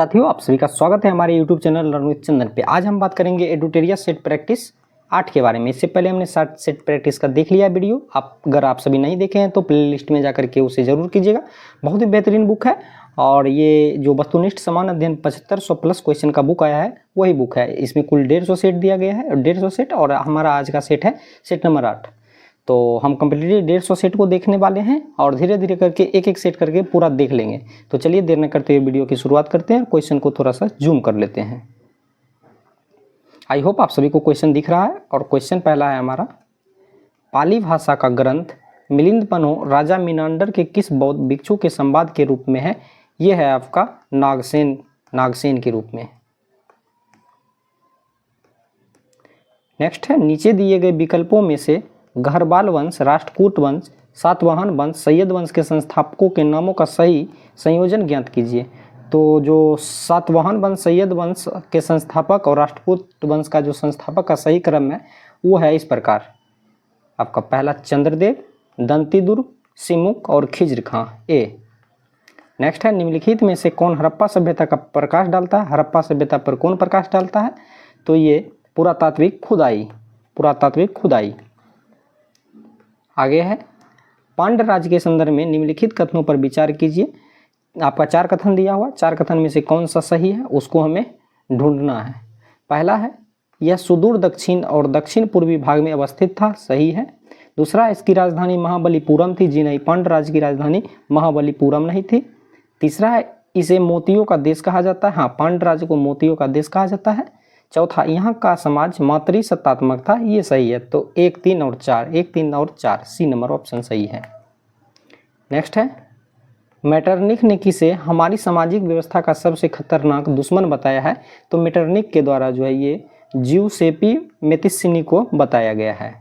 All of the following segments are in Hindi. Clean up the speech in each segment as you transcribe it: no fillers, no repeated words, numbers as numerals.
साथियों, आप सभी का स्वागत है हमारे YouTube चैनल लर्न विद चंदन पे। आज हम बात करेंगे एडुटेरिया सेट प्रैक्टिस 8 के बारे में। इससे पहले हमने 7 सेट प्रैक्टिस का देख लिया वीडियो। अगर आप सभी नहीं देखे हैं तो प्लेलिस्ट में जाकर के उसे जरूर कीजिएगा। बहुत ही बेहतरीन बुक है और ये जो वस्तुनिष्ठ समान अध्ययन 7500 प्लस क्वेश्चन का बुक आया है वही बुक है। इसमें कुल 150 सेट दिया गया है, 150 सेट, और हमारा आज का सेट है सेट नंबर 8। तो हम कंप्लीटली 150 सेट को देखने वाले हैं और धीरे धीरे करके एक एक सेट करके पूरा देख लेंगे। तो चलिए देर न करते हुए वीडियो की शुरुआत करते हैं। क्वेश्चन को थोड़ा सा जूम कर लेते हैं। आई होप आप सभी को क्वेश्चन दिख रहा है। और क्वेश्चन पहला है हमारा, पाली भाषा का ग्रंथ मिलिंदपनो राजा मीनांडर के किस बौद्ध भिक्षु के संवाद के रूप में है? यह है आपका नागसेन के रूप में। नेक्स्ट है, नीचे दिए गए विकल्पों में से गहरवाल वंश, राष्ट्रकूट वंश, सातवाहन वंश, सैयद वंश के संस्थापकों के नामों का सही संयोजन ज्ञात कीजिए। तो जो सातवाहन वंश, सैयद वंश के संस्थापक और राष्ट्रकूट वंश का जो संस्थापक का सही क्रम है वो है इस प्रकार। आपका पहला चंद्रदेव, दंतीदुर्ग, सिमुक और खिज्र खां ए। नेक्स्ट है, निम्नलिखित में से कौन हड़प्पा सभ्यता का प्रकाश डालता है? हड़प्पा सभ्यता पर कौन प्रकाश डालता है? तो ये पुरातात्विक खुदाई। आगे है, पांड्य राज्य के संदर्भ में निम्नलिखित कथनों पर विचार कीजिए। आपका 4 कथन दिया हुआ, 4 कथन में से कौन सा सही है उसको हमें ढूंढना है। पहला है, यह सुदूर दक्षिण और दक्षिण पूर्वी भाग में अवस्थित था, सही है। दूसरा, इसकी राजधानी महाबलीपुरम थी, जी नहीं, पांड्य राज्य की राजधानी महाबलीपुरम नहीं थी। तीसरा है, इसे मोतियों का देश कहा जाता है, हाँ, पांड्य राज्य को मोतियों का देश कहा जाता है। चौथा, यहाँ का समाज मातृ सत्तात्मक था, ये सही है। तो 1, 3 और 4, सी नंबर ऑप्शन सही है। नेक्स्ट है, मेटरनिख ने किसे हमारी सामाजिक व्यवस्था का सबसे खतरनाक दुश्मन बताया है? तो मेटरनिख के द्वारा जो है ये ज्यूसेपी मेतिस्सिनी को बताया गया है।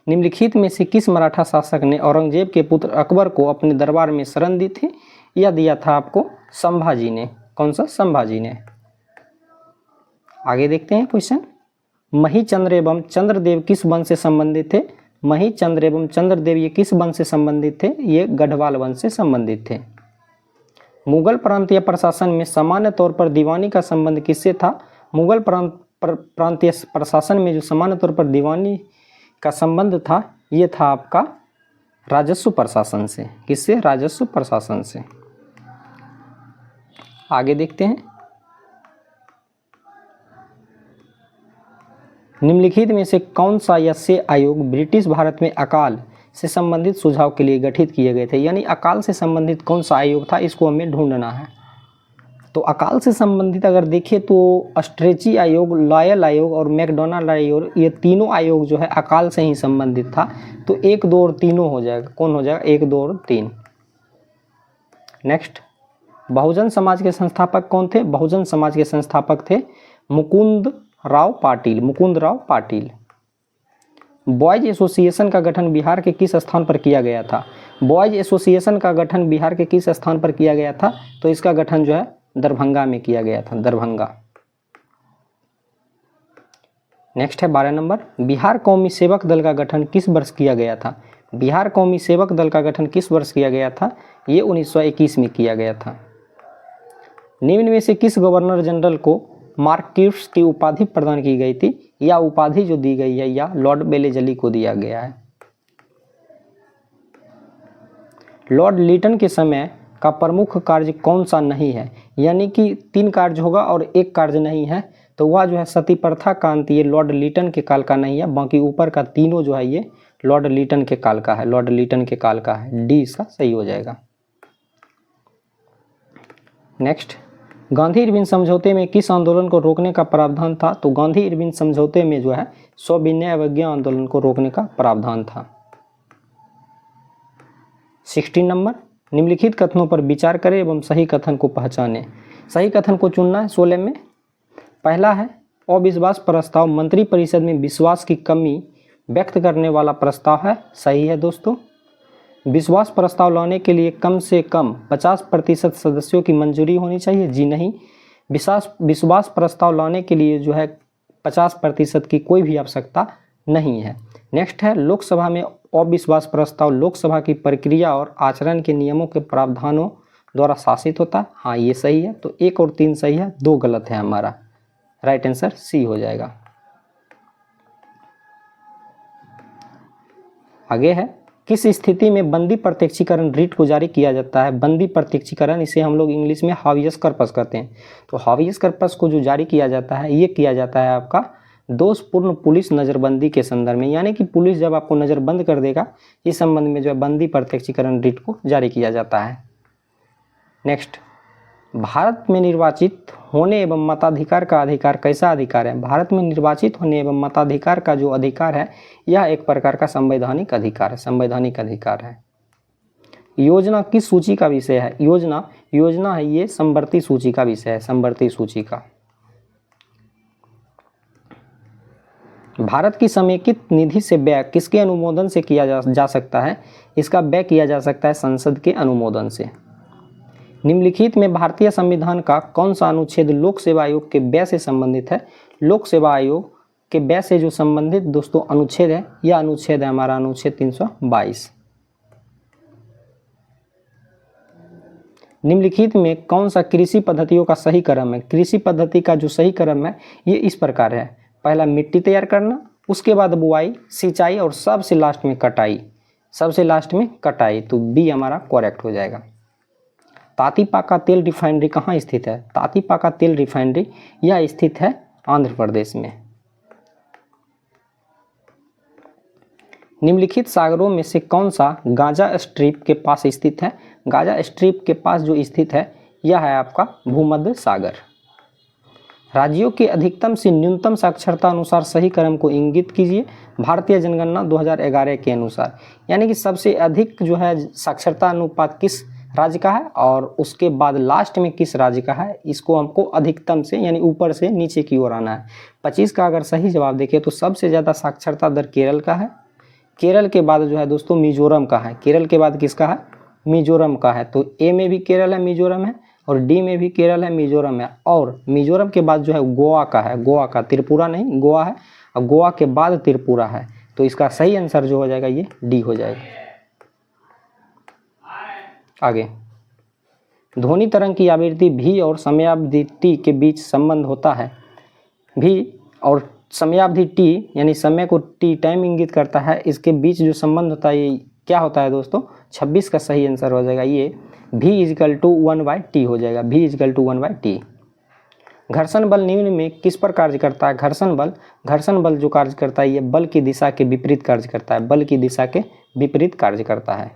निम्नलिखित में से किस मराठा शासक ने औरंगजेब के पुत्र अकबर को अपने दरबार में शरण दी थी? यह दिया था आपको संभाजी ने। कौन सा? संभाजी ने। आगे देखते हैं क्वेश्चन, महीचंद्र एवं चंद्रदेव किस वंश से संबंधित थे? महीचंद्र एवं चंद्रदेव ये किस वंश से संबंधित थे? ये गढ़वाल वंश से संबंधित थे। मुगल प्रांतीय प्रशासन में सामान्य तौर पर दीवानी का संबंध किससे था? मुगल प्रांतीय प्रशासन में जो सामान्य तौर पर दीवानी का संबंध था ये था आपका राजस्व प्रशासन से। किससे? राजस्व प्रशासन से। आगे देखते हैं, निम्नलिखित में से कौन सा यस्य आयोग ब्रिटिश भारत में अकाल से संबंधित सुझाव के लिए गठित किए गए थे? यानी अकाल से संबंधित कौन सा आयोग था, इसको हमें ढूंढना है। तो अकाल से संबंधित अगर देखें तो स्ट्रेची आयोग, लॉयल आयोग और मैकडोनाल्ड आयोग, ये तीनों आयोग जो है अकाल से ही संबंधित था। तो 1, 2 और 3 हो जाएगा। कौन हो जाएगा? 1, 2 और 3। नेक्स्ट, बहुजन समाज के संस्थापक कौन थे? बहुजन समाज के संस्थापक थे मुकुंद राव पाटिल। बॉयज एसोसिएशन का गठन बिहार के किस स्थान पर किया गया था? बॉयज एसोसिएशन का गठन बिहार के किस स्थान पर किया गया था? तो इसका गठन जो है दरभंगा में किया गया था, दरभंगा। नेक्स्ट है 12 नंबर, बिहार कौमी सेवक दल का गठन किस वर्ष किया गया था? बिहार कौमी सेवक दल का गठन किस वर्ष किया गया था? ये 1921 में किया गया था। निम्न में से किस गवर्नर जनरल को मार्क्विस की उपाधि प्रदान की गई थी? या उपाधि जो दी गई है या लॉर्ड बेलेजली को दिया गया है। लॉर्ड लिटन के समय का प्रमुख कार्य कौन सा नहीं है? यानी कि 3 कार्य होगा और 1 कार्य नहीं है, तो वह जो है सती प्रथा का अंत ये लॉर्ड लिटन के काल का नहीं है। बाकी ऊपर का तीनों जो है ये लॉर्ड लिटन के काल का है। डी इसका सही हो जाएगा। नेक्स्ट, गांधी इरविन समझौते में किस आंदोलन को रोकने का प्रावधान था? तो गांधी इरविन समझौते में जो है सविनय अवज्ञा आंदोलन को रोकने का प्रावधान था। 16 नंबर, निम्नलिखित कथनों पर विचार करें एवं सही कथन को पहचानें। सही कथन को चुनना है 16 में। पहला है, अविश्वास प्रस्ताव मंत्रिपरिषद में विश्वास की कमी व्यक्त करने वाला प्रस्ताव है, सही है दोस्तों। विश्वास प्रस्ताव लाने के लिए कम से कम 50% सदस्यों की मंजूरी होनी चाहिए, जी नहीं। विश्वास प्रस्ताव लाने के लिए जो है 50% की कोई भी आवश्यकता नहीं है। नेक्स्ट है, लोकसभा में अविश्वास प्रस्ताव लोकसभा की प्रक्रिया और आचरण के नियमों के प्रावधानों द्वारा शासित होता है। हाँ ये सही है, तो 1 और 3 सही है, 2 गलत है हमारा। राइट आंसर सी हो जाएगा। आगे है, किस स्थिति में बंदी प्रत्यक्षीकरण रिट को जारी किया जाता है? बंदी प्रत्यक्षीकरण, इसे हम लोग इंग्लिश में हावियस कॉर्पस कहते हैं। तो हावियस कॉर्पस को जो जारी किया जाता है, ये किया जाता है आपका दोषपूर्ण पुलिस नज़रबंदी के संदर्भ में, यानी कि पुलिस जब आपको नज़रबंद कर देगा, इस संबंध में जो है बंदी प्रत्यक्षीकरण रिट को जारी किया जाता है। नेक्स्ट, भारत में निर्वाचित होने एवं मताधिकार का अधिकार कैसा अधिकार है? भारत में निर्वाचित होने एवं मताधिकार का जो अधिकार है, यह एक प्रकार का संवैधानिक अधिकार है, संवैधानिक अधिकार है। योजना किस सूची का विषय है? योजना है ये समवर्ती सूची का विषय है, समवर्ती सूची का। भारत की समेकित निधि से व्यय किसके अनुमोदन से किया जा सकता है? इसका व्यय किया जा सकता है संसद के अनुमोदन से। निम्नलिखित में भारतीय संविधान का कौन सा अनुच्छेद लोक सेवा आयोग के व्यय से संबंधित है? लोक सेवा आयोग के व्यय से जो संबंधित दोस्तों अनुच्छेद है, यह अनुच्छेद है हमारा अनुच्छेद 322। निम्नलिखित में कौन सा कृषि पद्धतियों का सही क्रम है? कृषि पद्धति का जो सही क्रम है ये इस प्रकार है, पहला मिट्टी तैयार करना, उसके बाद बुआई, सिंचाई और सबसे लास्ट में कटाई, सबसे लास्ट में कटाई। तो बी हमारा करेक्ट हो जाएगा। तातीपाका तेल रिफाइनरी कहाँ स्थित है? तातीपाका तेल रिफाइनरी यह स्थित है आंध्र प्रदेश में। निम्नलिखित सागरों में से कौन सा गाजा स्ट्रिप के पास स्थित है? गाजा स्ट्रिप के पास जो स्थित है यह है आपका भूमध्य सागर। राज्यों के अधिकतम से न्यूनतम साक्षरता अनुसार सही क्रम को इंगित कीजिए। भारतीय जनगणना 2011 के अनुसार, यानी कि सबसे अधिक जो है साक्षरता अनुपात किस राज्य का है और उसके बाद लास्ट में किस राज्य का है, इसको हमको अधिकतम से यानी ऊपर से नीचे की ओर आना है। 25 का अगर सही जवाब देखें तो सबसे ज़्यादा साक्षरता दर केरल का है, केरल के बाद जो है दोस्तों मिजोरम का है। केरल के बाद किसका है? मिजोरम का है। तो ए में भी केरल है, मिजोरम है, और डी में भी केरल है, मिजोरम है, और मिजोरम के बाद जो है गोवा का है, गोवा का, त्रिपुरा नहीं गोवा है, और गोवा के बाद त्रिपुरा है। तो इसका सही आंसर जो हो जाएगा ये डी हो जाएगा। आगे, ध्वनि तरंग की आवृत्ति भी और समयावधि टी के बीच संबंध होता है। भी और समयावधि टी यानी समय को टी टाइम इंगित करता है, इसके बीच जो संबंध होता है ये क्या होता है दोस्तों? 26 का सही आंसर हो जाएगा ये v इजकल टू 1/t हो जाएगा, v इजकल टू 1/t। घर्षण बल निम्न में किस पर कार्य करता है? घर्षण बल जो कार्य करता है ये बल की दिशा के विपरीत कार्य करता है, बल की दिशा के विपरीत कार्य करता है।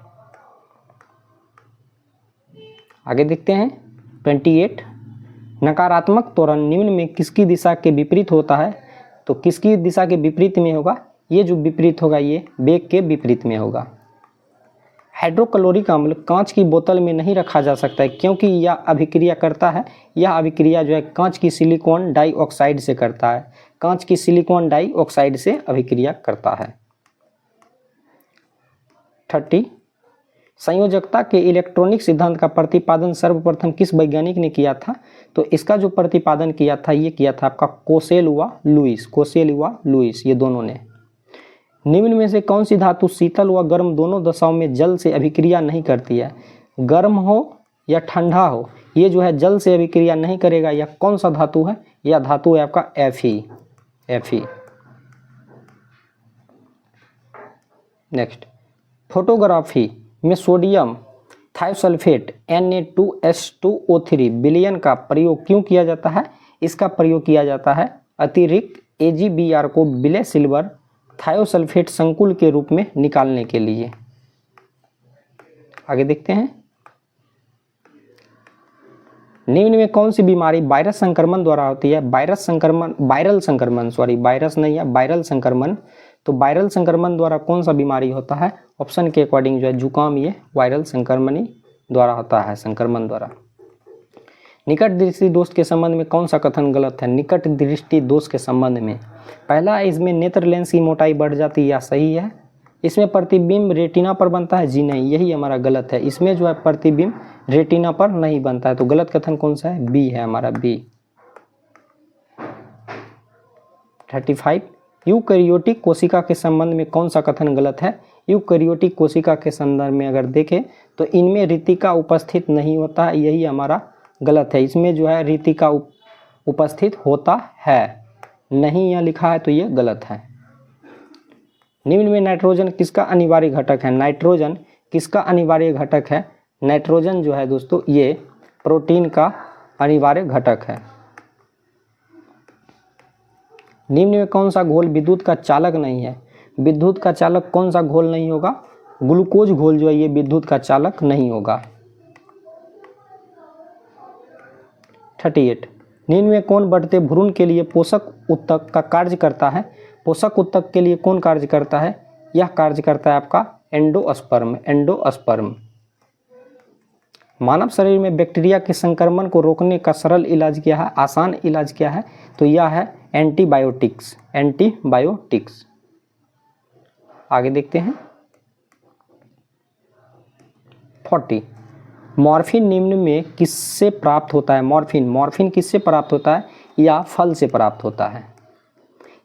आगे देखते हैं 28, नकारात्मक त्वरण निम्न में किसकी दिशा के विपरीत होता है? तो किसकी दिशा के विपरीत में होगा? ये जो विपरीत होगा ये वेग के विपरीत में होगा। हाइड्रोक्लोरिक अम्ल कांच की बोतल में नहीं रखा जा सकता है क्योंकि यह अभिक्रिया करता है, यह अभिक्रिया जो है कांच की सिलिकॉन डाइऑक्साइड से करता है, कांच की सिलिकॉन डाइऑक्साइड से अभिक्रिया करता है। 30, संयोजकता के इलेक्ट्रॉनिक सिद्धांत का प्रतिपादन सर्वप्रथम किस वैज्ञानिक ने किया था? तो इसका जो प्रतिपादन किया था ये किया था आपका कोसेल व लुईस, ये दोनों ने। निम्न में से कौन सी धातु शीतल व गर्म दोनों दशाओं में जल से अभिक्रिया नहीं करती है? गर्म हो या ठंडा हो, ये जो है जल से अभिक्रिया नहीं करेगा। यह कौन सा धातु है? यह धातु है आपका Fe। नेक्स्ट, फोटोग्राफी में सोडियम थायोसल्फेट Na2S2O3 विलयन का प्रयोग क्यों किया जाता है? इसका प्रयोग किया जाता है अतिरिक्त AgBr को विलय सिल्वर थायोसल्फेट संकुल के रूप में निकालने के लिए। आगे देखते हैं, निम्न में कौन सी बीमारी वायरस संक्रमण द्वारा होती है? वायरल संक्रमण। तो वायरल संक्रमण द्वारा कौन सा बीमारी होता है? ऑप्शन के अकॉर्डिंग जो है जुकाम, ये वायरल संक्रमण द्वारा होता है, संक्रमण द्वारा। निकट दृष्टि दोष के संबंध में कौन सा कथन गलत है? निकट दृष्टि दोष के संबंध में पहला, इसमें नेत्र लेंस की मोटाई बढ़ जाती है या सही है? इसमें प्रतिबिंब रेटिना पर बनता है? जी नहीं, यही हमारा गलत है। इसमें जो है प्रतिबिंब रेटिना पर नहीं बनता है, तो गलत कथन कौन सा है? बी है हमारा, बी। 35, यूकैरियोटिक कोशिका के संबंध में कौन सा कथन गलत है? यूकैरियोटिक कोशिका के संदर्भ में अगर देखें तो इनमें रितिका उपस्थित नहीं होता है, यही हमारा गलत है। इसमें जो है रितिका उपस्थित होता है, नहीं यहाँ लिखा है तो ये गलत है। निम्न में नाइट्रोजन किसका अनिवार्य घटक है? नाइट्रोजन किसका अनिवार्य घटक है? नाइट्रोजन जो है दोस्तों ये प्रोटीन का अनिवार्य घटक है। निम्न में कौन सा घोल विद्युत का चालक नहीं है? विद्युत का चालक कौन सा घोल नहीं होगा? ग्लूकोज घोल जो है ये विद्युत का चालक नहीं होगा। 38 निम्न में कौन बढ़ते भ्रूण के लिए पोषक उत्तक का कार्य करता है? पोषक उत्तक के लिए कौन कार्य करता है? यह कार्य करता है आपका एंडोस्पर्म। एंडोस्पर्म। मानव शरीर में बैक्टीरिया के संक्रमण को रोकने का सरल इलाज क्या है? आसान इलाज क्या है? तो यह है एंटीबायोटिक्स। एंटीबायोटिक्स। आगे देखते हैं 40 मॉर्फिन निम्न में किससे प्राप्त होता है? मॉर्फिन किससे प्राप्त होता है? या फल से प्राप्त होता है।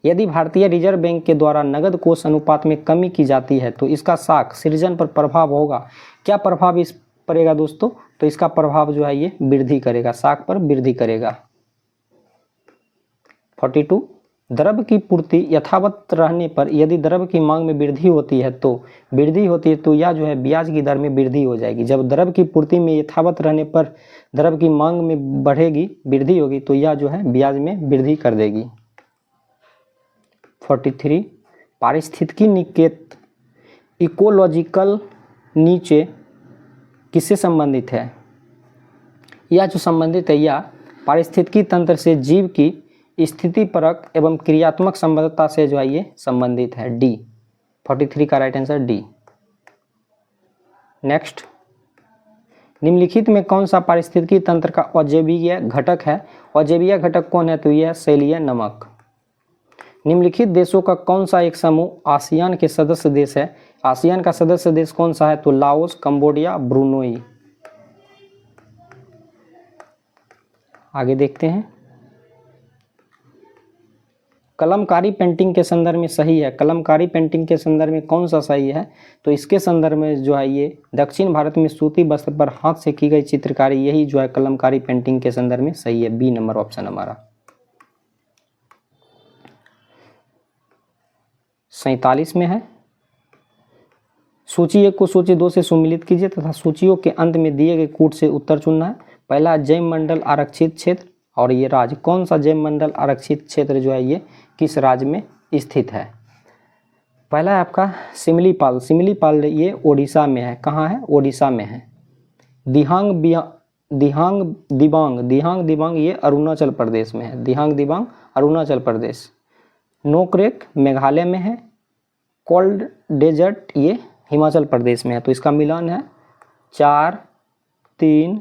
यदि भारतीय रिजर्व बैंक के द्वारा नगद कोष अनुपात में कमी की जाती है तो इसका साख सृजन पर प्रभाव होगा। क्या प्रभाव इस पड़ेगा दोस्तों? तो इसका प्रभाव जो है ये वृद्धि करेगा, साख पर वृद्धि करेगा। 42 द्रव्य की पूर्ति यथावत रहने पर यदि द्रव्य की मांग में वृद्धि होती है तो यह जो है ब्याज की दर में वृद्धि हो जाएगी। जब द्रव्य की पूर्ति में यथावत रहने पर द्रव्य की मांग में बढ़ेगी, वृद्धि होगी, तो यह जो है ब्याज में वृद्धि कर देगी। 43 पारिस्थितिकी निकेत इकोलॉजिकल नीचे किससे संबंधित है? यह जो संबंधित है यह पारिस्थितिकी तंत्र से जीव की स्थिति परक एवं क्रियात्मक संबद्धता से जो है ये संबंधित है। डी 43 का राइट आंसर डी। नेक्स्ट निम्नलिखित में कौन सा पारिस्थितिकी तंत्र का अजैवीय घटक है? अजैवीय घटक कौन है? तो यह है सेलीय नमक। निम्नलिखित देशों का कौन सा एक समूह आसियान के सदस्य देश है? आसियान का सदस्य देश कौन सा है? तो लाओस, कंबोडिया, ब्रुनोई। आगे देखते हैं कलमकारी पेंटिंग के संदर्भ में सही है। कलमकारी पेंटिंग के संदर्भ में कौन सा सही है? तो इसके संदर्भ में जो है ये दक्षिण भारत में सूती वस्त्र पर हाथ से की गई चित्रकारी, यही जो है कलमकारी पेंटिंग के संदर्भ में सही है। बी नंबर ऑप्शन हमारा। 47 में है सूची 1 को सूची 2 से सुमिलित कीजिए तथा सूचियों के अंत में दिए गए कूट से उत्तर चुनना है। पहला जैव मंडल आरक्षित क्षेत्र और ये राज्य, कौन सा जैव मंडल आरक्षित क्षेत्र जो है ये किस राज्य में स्थित है? पहला है आपका सिमलीपाल। सिमलीपाल ये ओडिशा में है। कहाँ है? ओडिशा में है। दिहांग दिबांग ये अरुणाचल प्रदेश में है। दिहांग दिबांग अरुणाचल प्रदेश। नोकरेक मेघालय में है। कोल्ड डेजर्ट ये हिमाचल प्रदेश में है। तो इसका मिलान है 4 3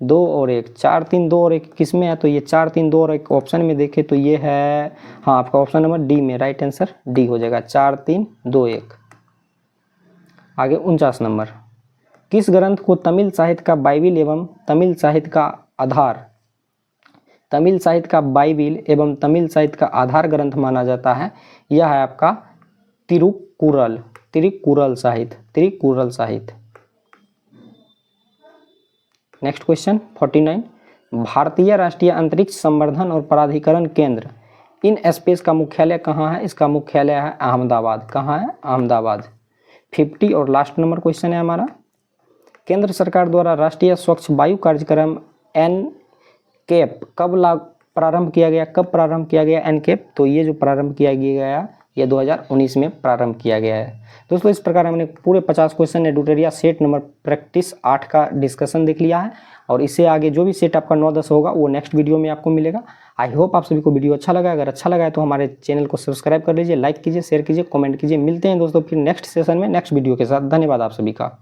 2 और 1। 4 3 2 और 1 किस में है? तो ये 4 3 2 और 1 ऑप्शन में देखें तो ये है, हाँ आपका ऑप्शन नंबर डी में। राइट आंसर डी हो जाएगा 4 3 2 1। आगे 49 नंबर किस ग्रंथ को तमिल साहित्य का बाइबिल एवं तमिल साहित्य का आधार, तमिल साहित्य का बाइबिल एवं तमिल साहित्य का आधार ग्रंथ माना जाता है? यह है आपका तिरुकुरल साहित्य। नेक्स्ट क्वेश्चन 49 भारतीय राष्ट्रीय अंतरिक्ष संवर्धन और प्राधिकरण केंद्र इन स्पेस का मुख्यालय कहाँ है? इसका मुख्यालय है अहमदाबाद। कहाँ है? अहमदाबाद। 50 और लास्ट नंबर क्वेश्चन है हमारा केंद्र सरकार द्वारा राष्ट्रीय स्वच्छ वायु कार्यक्रम एनकेप कब प्रारंभ किया गया? एनकेप तो ये जो प्रारंभ किया गया ये 2019 में प्रारंभ किया गया है। दोस्तों इस प्रकार हमने पूरे 50 क्वेश्चन एडुटेरिया सेट नंबर प्रैक्टिस 8 का डिस्कशन देख लिया है और इससे आगे जो भी सेट आपका 9-10 होगा वो नेक्स्ट वीडियो में आपको मिलेगा। आई होप आप सभी को वीडियो अच्छा लगा। अगर अच्छा लगा है तो हमारे चैनल को सब्सक्राइब कर लीजिए, लाइक कीजिए, शेयर कीजिए, कमेंट कीजिए। मिलते हैं दोस्तों फिर नेक्स्ट सेशन में नेक्स्ट वीडियो के साथ। धन्यवाद आप सभी का।